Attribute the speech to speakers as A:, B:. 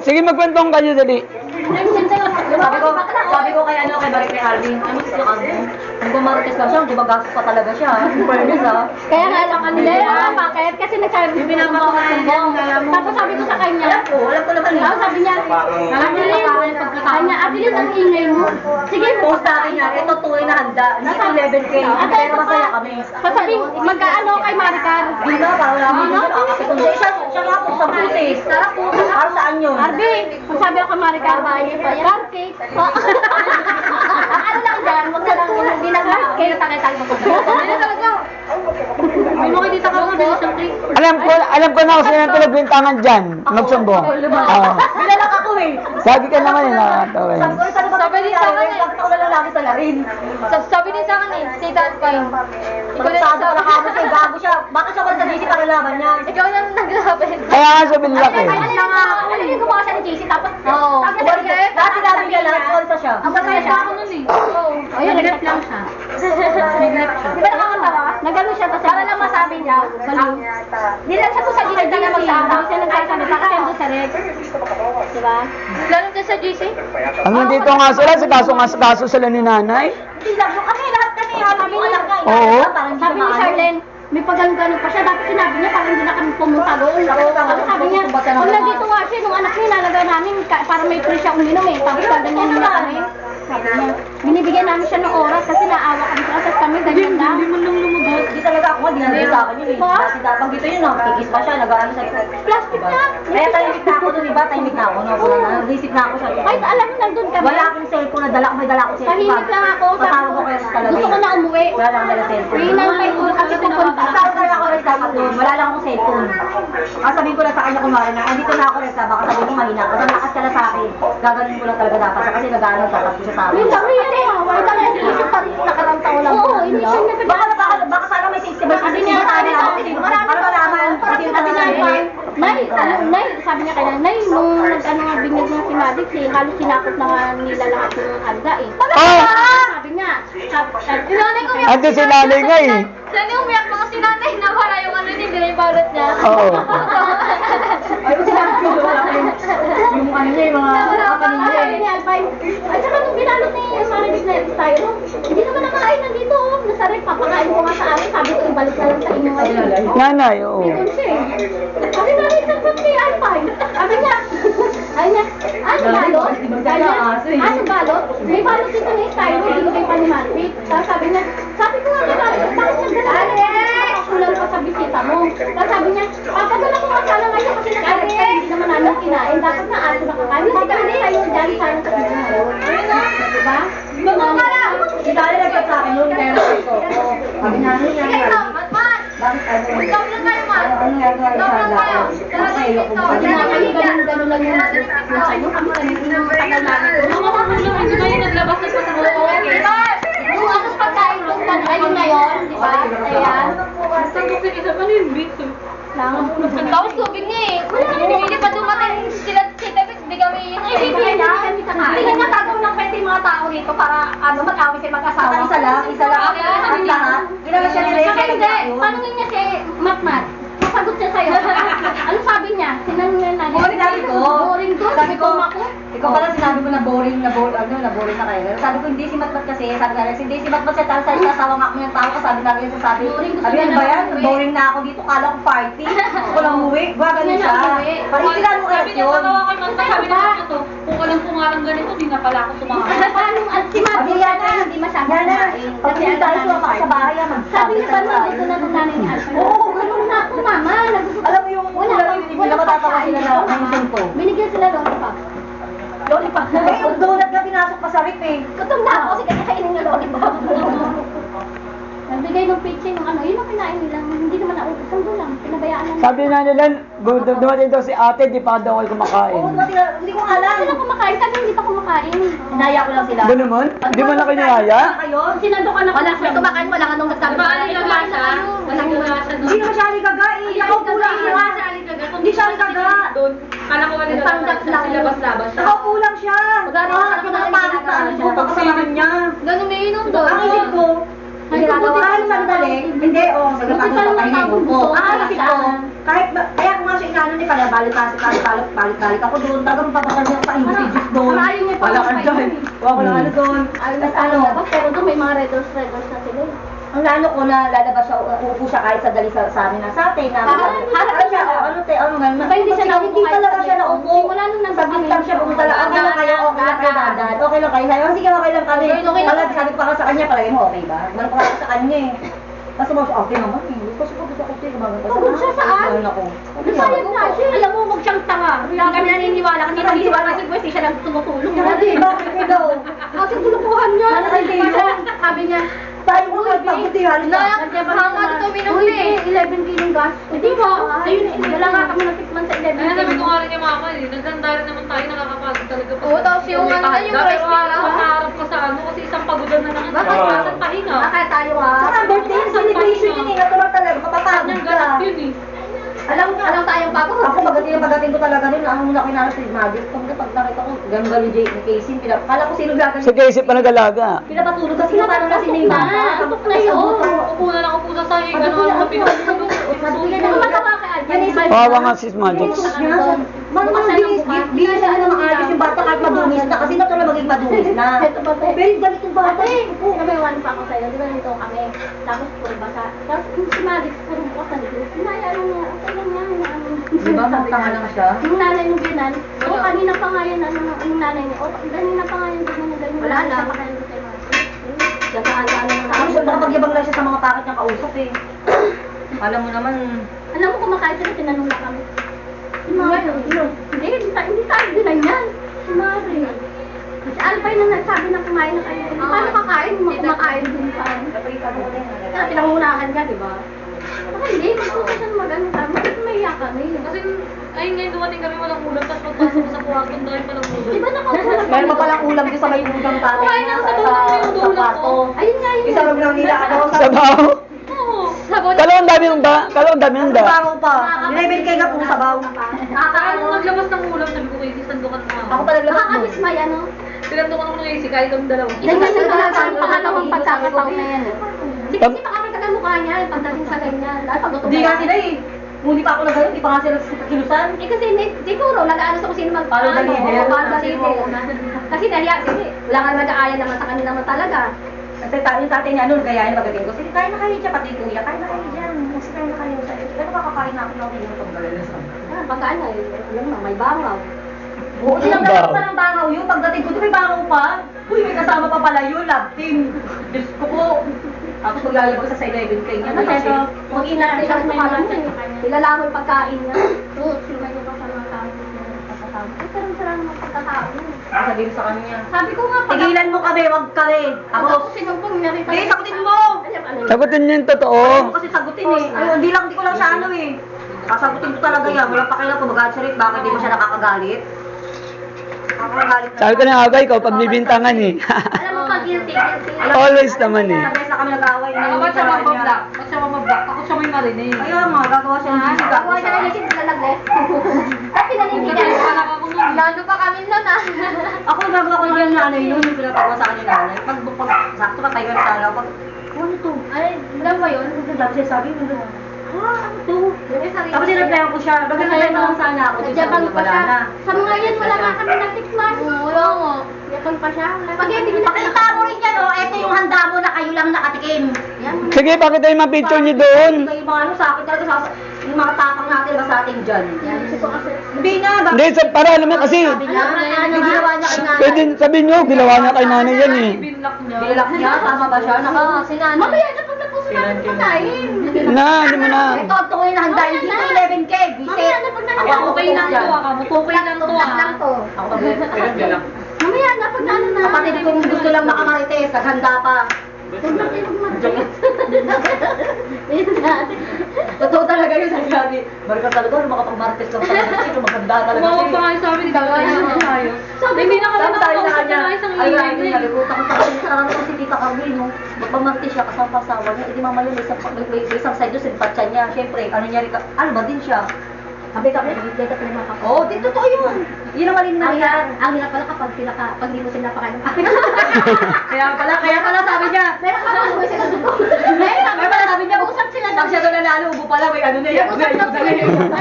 A: Sige, magkwentong kayo, dali.
B: Sabi ko kay Balik kay Alvin, ano gusto yung ano? Kung gumarites lang siya, gumagastos pa talaga siya. Fairness
C: Kaya nga lang kanila bakit? Kasi nagsabi ko naman ako ng sumbong. Tapos sabi ko sa kanya,
B: alam ko naman
C: Sabi niya, Abilis ang ingay mo. Sige,
B: post sa akin niya, ito tunay na handa. Hindi ko 11K, pero masaya kami.
C: Sasabi, mag-ano kay Maricar.
B: Hindi na, para wala mo siya nga po sa busis. Tara po, para saan yun?
C: Arby, sabi ako kay Maricar, cupcake. Ano lang dyan, huwag na lang, hindi lang cupcake. Takay-takay mo ko. Hindi na talaga. May mga dito ka mga bilis ng cake.
A: Alam ko na kung sino ang pinagbintangan dyan. Magsumbong.
B: Bilalak ako eh.
A: Sabi ka naman yun, nakakatawa yun.
B: Sabi din sa akin eh. Ako na lalaki sa larin.
C: Sabi din sa akin eh, si Dan Pine.
B: Ikaw na sa nakakabot siya, gago siya. Baka siya ba sa GC para laban niya?
C: Ikaw na naglaban.
A: Kaya nga siya binilak eh.
C: Ano yung gumawa siya ni JC tapos? Oo.
B: Dati niya lang, konsa siya.
C: Ang masaya siya ako nun eh. Oo. Ayun, nag-rep lang siya. Nag-rep siya. Di ba nakakatawa? Nagano siya to sa para lang masabi niya. Hindi lang siya to sa GC na magsabi. Hindi siya nagsasalita kasi ando sa rep. Diba? Lalo din sa GC?
A: Ang nandito nga sila, sa kaso sila ni nanay.
B: Hindi lang, kami lahat kami. Sabi niya,
A: Oo.
C: Sabi ni Charlene, may pagano-gano pa siya. Dapat sinabi niya, parang hindi na kami pumunta doon. Kasi sabi niya, kung nandito nga siya, nung anak niya, nalagay namin, para may free siya uminom eh. Tapos ganyan niya kami. Sabi niya, binibigyan namin siya ng oras kasi naawa kami sa kasas kami, ganyan na.
B: Hindi mo lang lumabot. Hindi talaga ako, dinanay sa akin yun eh. Kasi dapat dito yun, kikis pa siya, nag-ano sa ito.
C: Plastic na.
B: Kaya tahimik na ako doon, diba? Tahimik na ako. Nag-isip na ako sa
C: Kahit alam mo, nandun kami.
B: wala akong cellphone, may dala akong cellphone.
C: Tahimik lang ako.
B: Patawag ko kayo sa talaga.
C: Gusto ko na umuwi.
B: Wala lang dala cellphone.
C: Free ng may ulo kasi pupunta.
B: Patawag tayo ako rin dapat doon. Wala lang akong cellphone. Sabihin ko lang sa kanya kumari na, andito na ako rin sa baka sabihin ko mahina. Basta lakas ka na sa akin. Gagaling ko lang talaga dapat. Kasi nag-ano sa tapos siya sa akin.
C: Yung kami yan eh. Wala na inisip pa rin nakarang taon lang. Oo, inisip na
B: Baka sana may 60 ba?
C: Sabi niya, sabi
B: Para malaman.
C: Nay, sabi niya kaya, Nay, nung nag-ano nga binyag ng si Madix eh, halos sinakot na nga nila lahat yung alga eh.
A: Oh!
C: Sabi niya, sinanay ko yung...
A: Ando si nanay nga eh.
C: Sabi yung umiyak mga sinanay na para yung ano niya, binabalot niya.
A: Oo.
B: Ay, sinabi ko, yung ano niya, yung mga kapanin niya
C: Sabi niya, Alpine, ay saka nung binalot ni Maribig na tayo, hindi naman nakakain nandito, nasa rep, papakain ko nga sa amin, sabi ko, ibalik na lang sa inyo ngayon.
A: Nanay, oo.
C: Doon siya eh. Sabi na rin sa kami, Alpine. Sabi niya, ano balot? Ano balot? May balot dito na stylo, binigay pa ni Maribig. Tapos sabi niya, sabi ko nga kay Maribig, bakit nagdala? Kulang pa sa bisita mo. Tapos sabi niya, papadala ko nga sana ngayon kasi nag-arrest ka, hindi naman namin kinain. Dapat na ato nakakain. Hindi kami tayo dyan sana sa inyo ngayon. Diba?
B: Itali nagkat sa akin noon, kaya ko. Sabi niya, ano yan? Bakit ano? Ano nga gawin sa
C: Sabi niya, kayo ganun lang yung sa'yo. Kami yung tagal namin. Hindi ba yung naglabas na sa yung ako sa pagkain nung ayun na yun, di ba? Ayan. Tapos tubig niya eh. Hindi pa dumating sila si Tebet, hindi kami yung hindi nga tagaw ng pwede mga tao dito para mag-awin sila mag-asawa.
B: Isa lang. Ang lahat. Ginagawa siya nila
C: Saka hindi, tanungin niya si Matmat. Sasagot siya sa'yo. Ano sabi niya? Sinanong niya na.
B: Boring sabi ko.
C: Boring to.
B: Sabi ko,
C: ako.
B: ikaw pala sinabi ko na boring na boring na kayo. Sabi ko, hindi si Matmat kasi, sabi nga, hindi si Matmat siya, sa asawa nga ako yung tao ko, sabi namin sa sabi, sabi yan ba yan? Boring na ako dito, kala ko party. Ako lang uwi, gagawin siya. Paritilan mo kaya yun.
D: Sabi na ito, kung walang pungarang ganito, di na pala ako sumama.
C: Paano si Matmat hindi masyado kumain.
B: Pag hindi tayo sumapa sa bahay,
C: Sabi niya pa naman, dito na nung nanay ni Alpha.
B: Oo,
C: ganun na ako, mama.
B: Alam mo yung hindi na matatawa sila na minsan ko.
C: Binigyan sila lollipop.
B: Lollipop na yung donut na pinasok pa sa rip eh.
C: Gutom na ako kasi kakainin ng lollipop. Nagbigay ng pitching ng ano, yun ang kinain nila. Hindi naman naubos. Ang lang, pinabayaan lang.
A: Sabi na nila, dumating daw si ate, di pa daw kayo kumakain.
B: Oo, hindi ko alam.
C: Hindi sila kumakain, sabi hindi pa kumakain.
B: Hinaya ko lang sila.
A: Ba naman? Hindi mo na kinaya?
C: Sinando ka na wala sila kumakain, wala ka nung nagsabi.
D: Diba, yung lasa? Walang lasa doon.
B: Hindi naman siya ligaga eh. Ikaw kulang siya. Hindi siya ligaga.
D: Doon. Kala ko wala
C: Nagpanggap lang.
D: labas-labas siya.
B: Ikaw kulang siya.
C: Magano
B: Ah, pinapagod na ano siya. Pagkasamahan niya.
C: Ganun may inom doon.
B: Ang isip ko, kahit sandali, hindi, oh, magpapagod pa kayo. Ang isip ko, kahit pala balik ako doon. Talagang papakal niya sa individuals doon.
C: Ayaw niya pa
B: Wala ka
C: kayo
B: dyan.
C: eh.
B: Wala ko ng ano doon.
C: Ayaw
B: Tapos
C: na
B: ano,
C: pero doon may mga red-doors na sila.
B: ang lalo ko na lalabas siya, uupo siya kahit sa dali sa amin na sa atin. Harap siya, ano nga.
C: Baka hindi siya naupo
B: Hindi
C: kahit
B: talaga
C: sa
B: siya
C: likod.
B: naupo.
C: Wala nung nandun
B: Saglit
C: kami.
B: lang siya pumunta lang. Okay lang kayo, dadan. Okay lang kayo. Sabi ko, sige, okay lang kami.
C: Okay lang.
B: Sabi ko pa sa kanya, palagay mo, okay ba? Meron pa ako sa kanya eh. Kasi mo, okay naman eh. Kasi pagod ako siya, gumaganda.
C: Pagod siya saan?
B: Ako.
C: Nasayang na siya.
D: Alam mo, huwag siyang tanga. Hindi kami naniniwala kasi naniniwala kasi pwede siya lang tumutulong.
B: Hindi, bakit ka daw?
C: Kasi tulukuhan niya. Sabi niya,
B: Sabi mo, pagpagutihan ka.
C: hanga ito minum eh. 11 kilong gas. Hindi ba? Ayun, wala nga kami natikman sa 11
D: Kaya sabi ko
C: kilong.
D: nga rin kay mama eh, naganda rin naman tayo, nakakapagod talaga.
C: Oo, tapos yung ano, yung rice
D: Pero
C: cake,
D: makaharap ka sa ano, kasi isang pagodan na naman.
C: Bakit?
D: Bakit pahinga?
C: Baka tayo
B: Saka birthday celebration yun eh. Natural talaga, mapapagod
D: Kanyang
B: ka.
D: ganap yun eh.
C: alam tayong pagod.
B: Ako pagdating ko talaga rin, ang una kinala si Magic. Pag nakita ko, ganda ni Casey, kala ko sino gagawin.
A: Si Casey pa nag-alaga.
B: Pinapatulog kasi na parang nasi ni Mama.
C: Tutok na yun.
D: Upo na lang upo sa sahig, ano na pinatulog.
C: Ano ba tawa kay Alvin?
A: Kawawa nga si Magic.
B: Bigyan siya ng ayos yung bata kahit madungis na kasi natural maging madungis na.
C: Ito ba tayo?
B: Pero ganit yung bata.
C: Nabayawan pa ako sa'yo, di ba nito kami? Tapos puro basa. Tapos yung si Maris, puro bukas na dito. Sinaya lang niya, okay lang yan.
B: Di ba, tanga lang siya?
C: Yung nanay nung binan, o kanina pa nga yan, yung nanay niya, o kanina pa nga yan, ganyan na ganyan. Wala lang.
B: Tapos baka pagyabang lang siya sa mga pakit niyang kausap eh. Alam mo naman,
C: Alam mo, kumakain sila, tinanong na kami. Si Mari, hindi tayo binan yan. Si Mari. Si Alpay na nagsabi na kumain na kayo. Paano kakain? Kumakain din pa. Kaya pinangunahan ka, di ba? Baka hindi, magtuto siya ng magano kami. Bakit maiyak kami?
D: Kasi, ayun ngayon dumating kami walang ulam, tapos pagpasok ko sa kwarto, dahil palang ulam.
C: Di ba nakaupo na
B: meron pa palang ulam din sa may udang tatay
D: Kumain
B: niya
D: ako sa
B: sa
D: tulong
B: kwarto.
C: Ayun nga yun.
B: Isarog lang nila ano sa
A: Sabaw.
D: Oo.
A: Kalawang dami ng ba? Kalawang dami ng da.
B: sabaw pa. 11K ka pong sabaw.
D: Ano naglabas ng ulam, sabi ko kay Casey, sandukan mo
B: Ako
D: ako.
B: pa naglabas mo.
C: Nakakadismay, ano?
D: Sinandukan ako ng Casey, kahit kami dalawa.
C: Hindi kasi talaga ang pangalawang pagkakataon na yan. Sige,
A: Pag-
C: kasi pakakita ka mukha niya pagdating sa ganyan. Dahil pag
B: Hindi nga sila eh. Hindi pa ako nagano, hindi pa nga sila kilusan.
C: Eh kasi siguro, nag-ano sa kusina mag
B: Paano ba leader?
C: Paano ba leader? Kasi nahiya, kasi wala kang nag-aaya naman sa kanila naman talaga.
B: Kasi yung tatay niya, ano, gayahin na pagdating ko. Sige, kain na kayo dyan, pati yung kuya, kain na kayo dyan. Kasi kain na kayo. Pero kakakain na ako ng hindi mo pagdalasan.
C: Pagkaan na, alam mo, may bangaw.
B: Oo, ilang dalawa pa ng bangaw yun. Pagdating ko, may bangaw pa. Uy, may kasama pa pala yun, love team. Diyos ko po. Tapos maglalabag sa 11K niya.
C: Ano, pero mag-ingat din siya sa mga kilala mo yung pagkain niya. Oo, sila yung sa mga tao. Pero sarang naman pagkatao.
B: Sabihin sa kanya.
C: Sabi ko nga,
B: Tigilan mo kami, wag kami.
C: Ako,
B: Ako,
C: sinumpong narita.
B: hindi, sagutin mo.
A: Sagutin niyo yung totoo.
B: Ayaw mo kasi sagutin eh. Ayun, hindi ko lang siya ano eh. Sasagutin ko talaga yan. Wala pa kayo po mag-answer it. Bakit di mo siya nakakagalit? Nakakagalit na.
A: Sabi ko na agay ko, pagbibintangan eh.
C: Alam mo, pag guilty.
A: Always naman eh.
B: Sabay na kami nag-away.
D: Ba't siya mamablock? Ba't siya mamablock? Ako siya may marinig.
B: Ayun nga, gagawa siya ng GC.
C: Gagawa siya na isip lalaglet. Tapos pinanindigan.
D: Anak ako nun.
C: Lalo pa kami nun ah.
B: Ako gagawa ko lang yung nanay yun. Yung pinapagawa sa kanya nanay. Pag sakto pa tayo sa alaw. Pag, ano to?
C: Ay, alam mo yun?
B: Tapos siya sabi, ano ano to?
C: Tapos
B: Tapos sinaplayan ko siya. Bagay na lang sana ako.
C: Nadyabang pa siya.
B: na.
C: Sa mga yan, wala nga kami natikman. Wala nga. Yabang pa siya. Pag hindi
B: Pakita mo rin yan, oh. Ito yung handa mo na kayo lang nakatikim.
C: Yan.
A: Sige, pakita yung mga picture niyo doon.
B: Yung mga ano sa akin talaga, yung mga tapang natin ba sa atin dyan.
C: Yan. Gusto ko kasi.
B: Hindi na,
A: Hindi, para naman kasi.
B: Sabi niya,
C: Ano,
B: ginawa niya kay nanay.
A: Pwede sabihin niyo, ginawa niya kay nanay yan eh.
D: Binlock niya.
B: Bilak niya, tama ba siya? Sinanay.
C: Mamaya na pag napuso namin pagkain.
A: Na, hindi mo na.
B: Ito, ito ko yung handa. Hindi to 11K.
C: Mamaya na pag
B: Ako,
C: namin.
D: Okay lang to ah. Okay lang to ah.
C: lang to.
B: Ako ba?
C: Mamaya na pag namin na.
B: Kapatid kong gusto lang makamarites, naghanda pa. Totoo talaga yun sa sabi. Marika talaga, makapag-marites lang talaga. Sino maghanda talaga.
D: Tumawag pa nga sa amin, gagawin na tayo. Hindi na kami
B: Tapos sabi sa
D: nakakapag
B: kanya,
D: na isang
B: ay,
D: ingay
B: ay,
D: na
B: sabi ko, takot ako sa ano kasi Tita Carmen, no? Magpamarte siya kasama pa asawa niya. Hindi mamaya may isang side doon, sinipatsa niya. Siyempre, ano niya rin, ano ba din siya? Sabi ka,
C: Dito pa yung mga kapatid.
B: oo, di totoo yun. Yun ang malin na yan.
C: Ang hirap pala kapag pag di mo sila pakain.
B: Kaya pala sabi niya,
C: Pero kapag mo sila dugo.
B: kaya pala sabi niya,
C: Usap sila
B: pag siya doon nanalo, ubo pala, may ano na yan.
C: Usap na sila.